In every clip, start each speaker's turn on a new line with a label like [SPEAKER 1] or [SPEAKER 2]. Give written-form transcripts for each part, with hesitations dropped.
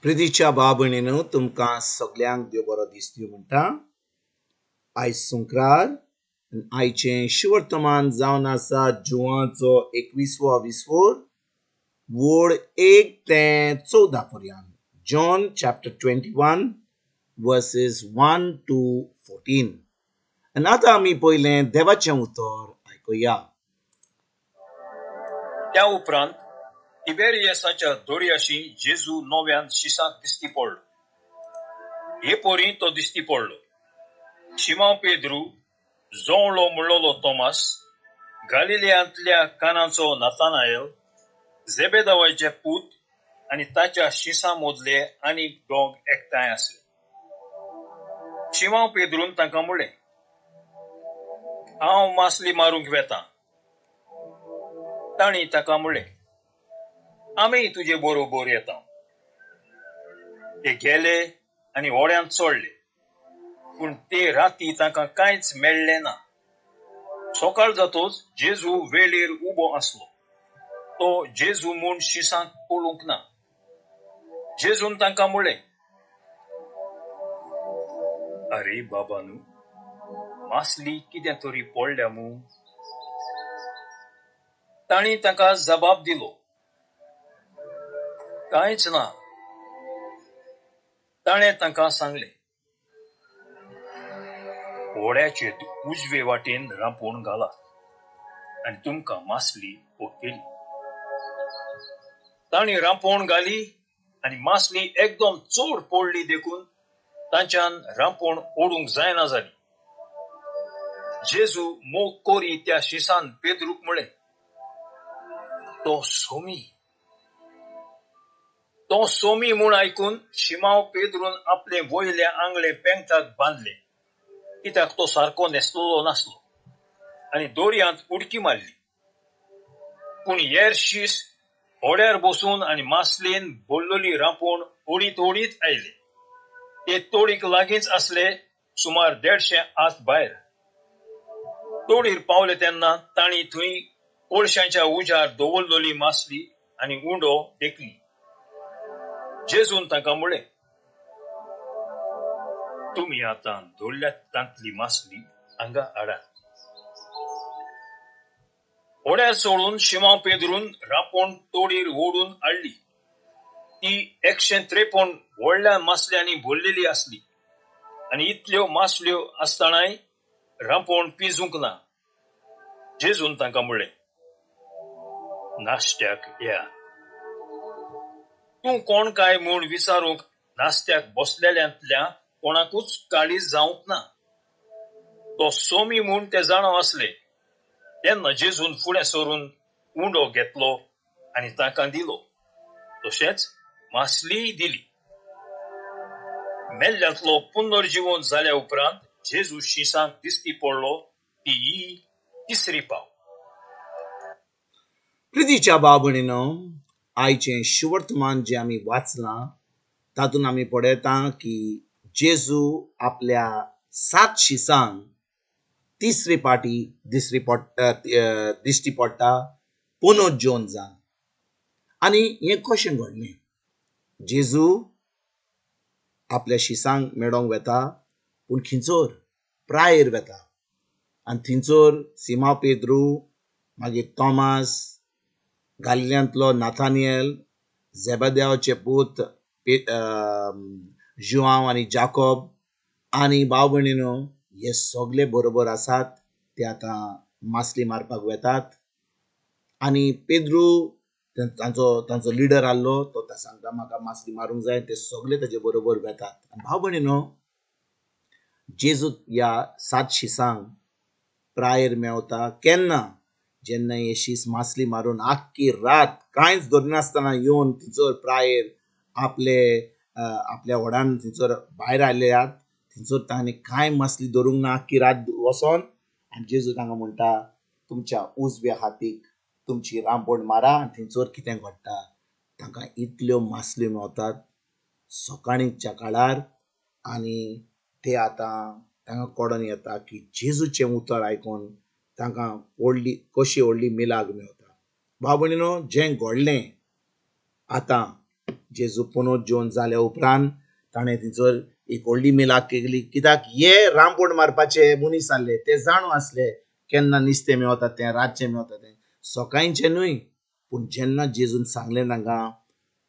[SPEAKER 1] प्रितीच्या बाबणीनो तुमकां सगळ्यांक देव बरो दीस दिवं म्हणटा. आयज सुंक्रार आयचें शिवर्तमान जावन आसा जुवाचो 21वो विस्वोर वोड 1 ते 14 पर्यंत. John chapter 21 versus 1 to 14. आनी आतां आमी पयलें देवाचें उतर आयकुया.
[SPEAKER 2] त्या उपरांत तिबेरियसाच्या दर्याशी जेजू नव्यान शिसाक दिश्टी पडलो. हे पोरी तो दिश्टी पडलो. शिमोन पेद्रू, जोवळो म्हणलोलो तोमास, गालिलियांतल्या कानाचो नातानाएल, जेबेदावाचे पूत आनी ताच्या शिसां मोदले आनीक दोग एकठांय आसले. शिमोन पेद्रून तांकां म्हणलें, हांव मासली मारूंक वेतां. तांणी ताका म्हणलें, आमी तुजे बरोबर येता. ते गेले आनी व्हड्यांत चडले, पूण ते राती तांकां कांयच मेळ्ळें ना. सकाळ जातोच जेजू वेळेर उबो आसलो. तो जेजू म्हूण शिसांक पळोवंक ना. जेजून तांकां म्हणलें, आरे बाबानू, मासली कितें तरी पडल्या मू. तांणी ताका जबाब दिलो, कांयच ना. ताणें तांकां सांगलें, व्हड्याचे उजवे वाटेन रांपोण घालात आनी तुमकां मासली पडटली. तांणी रांपोण घाली आनी मासली एकदम चड पडली देखून तांच्यान रांपोण ओडूंक जायना जाली. जेजू मोग कोरी त्या शिसान पेद्रूक म्हणलें, तो सोमी म्हूण आयकून शिमोन पेद्रून आपले वयले आंगळे पेंगटाक बांदले, कित्याक तो सारको न्हेसलोलो नासलो, आनी दर्यांत उडकी मारली. पूण हेर शीस व्हड्यार बसून आनी मासलेन भरलोली रांपोण ओडीत ओडीत आयले. ते तोडीक लागींच आसले, सुमार 150 हात भायर. तोडीर पावले तेन्ना तांणी थंय कोळशांच्या उजार दवरलोली मासली आनी उंडो देखली. जेजून तांकां म्हणलें, तुमी आतां धरल्यात तांतली मासली हांगा हाडात. व्हड्यार सोडून शिमोन पेद्रून रांपोण तोडीर ओडून हाडली. ती 153 व्हडल्या मासल्यांनी भरलेली आसली आनी इतल्यो मासल्यो आसतनाय रांपोण पिजूंक ना. जेजून तांकां म्हणलें, नाश्त्याक या. तूं कोण काय म्हूण विचारूंक नास्त्याक बसलेल्यांतल्या कोणाकूच काळीज जावंक ना. तो सोमी म्हूण ते जाणो आसले. तेन्ना जेजून फुडें सरून उंडो घेतलो आनी तांकां दिलो. तशेंच मासलीय दिली. मेल्ल्यांतलो पुनर्जीवन जाल्या उपरांत जेजू शिसांक दिश्टी पडलो, ती ही तिसरी पाव.
[SPEAKER 1] प्रितीच्या बाबणीनो, आयचें शिवर्तमान जें आमी वाचलां तातूंत आमी पळयता की जेजू आपल्या 7 शिसांक तिसरी पाटी दिश्टी पडटा पुनर्जीवन जावन. आनी हें कशें घडलें? जेजू आपल्या शिसांक मेळोंक वेता, पूण खंयचोर प्रायर वेता. आनी थंयचोर शिमोन पेद्रू, मागीर तोमास, गालिल्यांतलो नातानिएल, जेबेदावाचे पूत जुआंव आनी जाकोब आनी भाव भयणीनो हे सगळे बरोबर आसात. ते आतां मासली मारपाक वेतात. आनी पेद्रू तांचो लिडर आहलो, तो सांगता म्हाका मासली मारूंक जाय. ते सगळे ताचे बरोबर वेतात. भाव भयणीनो, जेजू ह्या 7 शिसांक प्रायर मेवता केन्ना? जेन्ना हे शीस मासली मारून आख्खी रात कांयच धरनासतना येवन थंयसर प्रायर आपल्या व्हडान थंयसर भायर आयल्यात. थंयसर तांणी कांय मासली धरूंक ना आख्खी रात वचोन. आनी जेजू तांकां म्हणटा, तुमच्या उजव्या हातीक तुमची रांपोण मारा. आनी थंयसर कितें घडटा? तांकां इतल्यो मासल्यो मेवतात सकाळीच्या काळार. आनी ते आतां तांकां कळोन येता की जेजूचें उतर आयकून तांकां कशी व्हडली मिलाग मेवता. भाव भयणीनो, जें घडलें आतां जेजू पुनोत जेवन जाल्या उपरांत ताणें थंयसर एक व्हडली मिलाक केली, कित्याक हे रामफोंड मारपाचे मनीस आसले ते जाणू आसले केन्ना नुस्तें मेवता तें, रातचें मेवता तें, सकाळचें न्हय. पूण जेन्ना जेजून सांगलें तांकां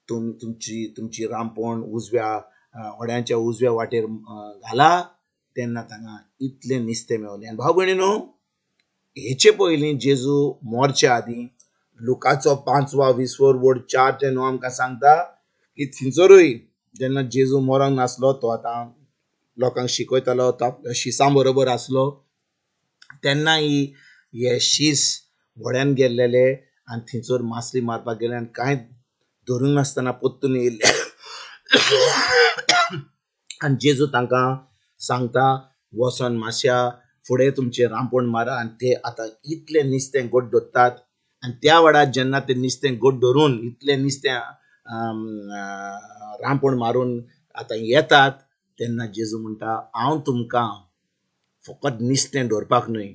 [SPEAKER 1] तुमची रामफोंड उजव्या व्हड्यांच्या उजव्या वाटेर घाला, तेन्ना तांकां इतलें नुस्तें मेवलें. आनी भाव भयणीनो, हेचे पयलीं जेजू मोरच्या आदीं लुकाचो 5:20-4:9 आमकां सांगता की थंयसरूय जेन्ना जेजू मरोंक नासलो, तो आतां लोकांक शिकयतालो, तो आपल्या शिसां बरोबर आसलो, तेन्नाय हे शीस व्हड्यान गेल्लेले आनी थंयसर मासली मारपाक गेले आनी कांय धरूंक नासतना पोत्तून येयल्ले. आनी जेजू तांकां सांगता, वचोन मातशा फुडें तुमचे रामफोंड मारा. आनी ते आतां इतलें नुस्तें गोड धरतात. आनी त्या वेळार जेन्ना ते नुस्तें गोड धरून इतलें नुस्तें रामफोंड मारून आतां येतात, तेन्ना जेजू म्हणटा, हांव तुमकां फकत नुस्तें धरपाक न्हय,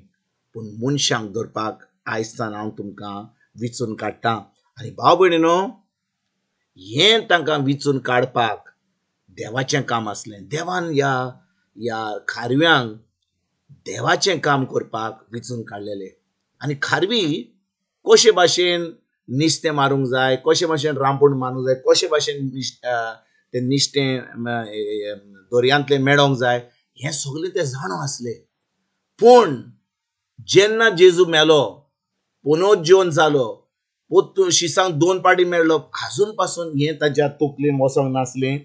[SPEAKER 1] पूण मनशांक धरपाक आयजसान हांव तुमकां विचून काडटां. आनी भाव भयणीनो, हें तांकां विचून काडपाक देवाचें काम आसलें. देवान ह्या खारव्यांक देवाचें काम करपाक विचून काडलेलें. आनी खारवी कशे भाशेन नुस्तें मारूंक जाय, कशे भाशेन रामफोंड मारूंक जाय, कशे भाशेन तें नुस्तें दर्यांतलें मेळोंक जाय, हें सगळें ते जाणो आसले. पूण जेन्ना जेजू मेलो, पुनोत जेवन जालो, पोत्तून शिसांक 2 पाटी मेळ्ळो, आजून पासून हें ताच्या तकलेन वचोंक नासलें.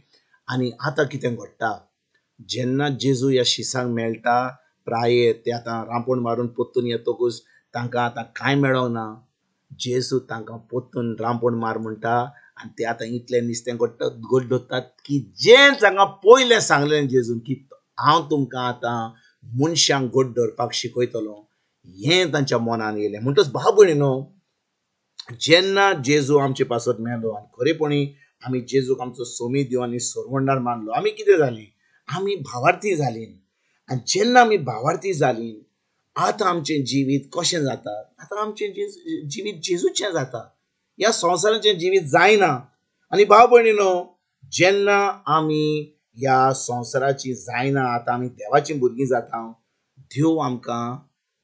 [SPEAKER 1] आनी आतां कितें घडटा, जेन्ना जेजू ह्या शिसांक मेळटा, प्राये ते आतां रामफोंड मारून पोत्तून येतकूच तांकां आतां कांय मेळोंक ना. जेजू तांकां पोत्तून रामफोंड मार म्हणटा आनी ते आतां इतलें नुस्तें गोड धरतात की जें तांकां पयलें सांगलें जेजून की हांव तुमकां आतां मनशांक गोड धरपाक शिकयतलो, हें तांच्या मनान येयलें. म्हणटच भाव भयणीनो, जेन्ना जेजू आमचे पासत मेलो आनी खरेपणी आमी जेजूक आमचो सोमी दिव आनी सोरवंडार मानलो, आमी कितें जालीं? आमी भावार्थी जालीं. आनी जेन्ना आमी भावार्थी जालीं, आतां आमचें जिवीत कशें जाता? आतां आमचें जिवीत जेजूचें जाता. ह्या संवसाराचें जिवीत जायना. आनी भाव भयणीनो, जेन्ना आमी ह्या संवसाराची जायना, आतां आमी देवाची भुरगीं जाता, देव आमकां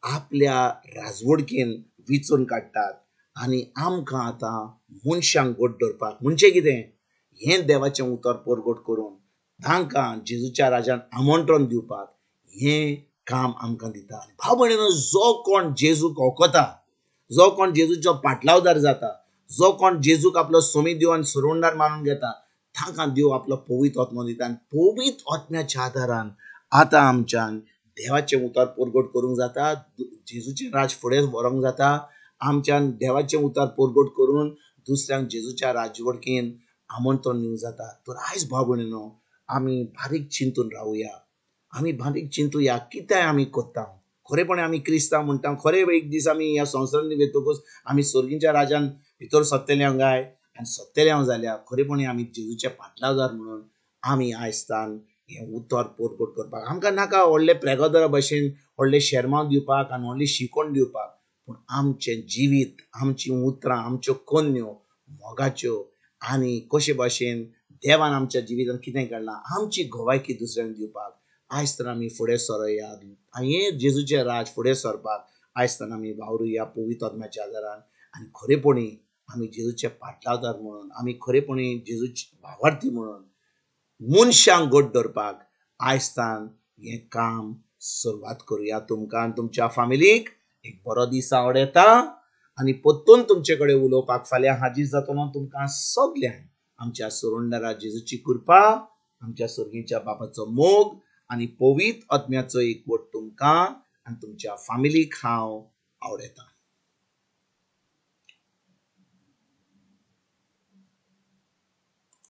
[SPEAKER 1] आपल्या राजवडकेन विचून काडटात आनी आमकां आतां मनशांक गोड धरपाक म्हणजे कितें, हें देवाचें उतर परगट करून तांकां जेजूच्या राज्यान आमंत्रण दिवपाक हें काम आमकां दिता. भाव भयणीनो, जो कोण जेजूक वळखता, जो कोण जेजूचो पाटलावदार जाता, जो कोण जेजूक आपलो सोमी दिव आनी सोरवंडार मानून घेता, तांकां देव आपलो पवित्र आत्मो दिता. आनी पवित्र आत्म्याच्या आदारान आतां आमच्यान देवाचें उतर परगट करूंक जाता, जेजूचें राज फुडें व्हरोंक जाता. आमच्यान देवाचें उतर परगट करून दुसऱ्यांक जेजूच्या राजवडकेन आमंत्रण दिवंक जाता. तर आयज भाव भयणीनो, आमी बारीक चिंतून रावया. आमी बारीक चिंतुया कितें आमी करता. खरेपणी आमी क्रिस्तांव म्हणटा, खरे एक दीस आमी ह्या संवसारान वेतकूच आमी स्वर्गीच्या राज्यान भितर सरतले काय, आनी सरतले जाल्यार खरेपणी आमी जेजूचे पाटलावदार म्हणून आमी आयजतान हें उतर परगट करपाक आमकां नाका व्हडले प्रेगोदरा भशेन व्हडले शर्माव दिवपाक आनी व्हडली शिकवण दिवपाक, पूण आमचें जिवीत, आमचीं उतरां, आमच्यो कन्यो मोगाच्यो आनी कशे भाशेन देवान आमच्या जिवितान कितें काडलां, आमची घोवायकी दुसऱ्यांक दिवपाक आयज तर आमी फुडें सरूया. हें जेजूचें राज फुडें सरपाक आयज तर आमी वावरुया पवित्र आत्म्याच्या आदारान. आनी खरेपणी आमी जेजूचे पाटलावदार म्हणून, आमी खरेपणी जेजूचे भावार्थी म्हणून मनशांक गोड धरपाक आयजतान हें काम सुरवात करुया. तुमकां आनी तुमच्या फॅमिलीक एक बरो दीस आवडेता आनी परतून तुमचे कडेन उलोवपाक फाल्यां हाजीर जातलो. तुमकां सगल्यांक आमच्या सोरवंडारा जेजूची कृपा, आमच्या स्वर्गीच्या बापाचो मोग आनी पवित्र आत्म्याचो एकवट तुमकां आनी तुमच्या फॅमिलीक हांव आवडेता.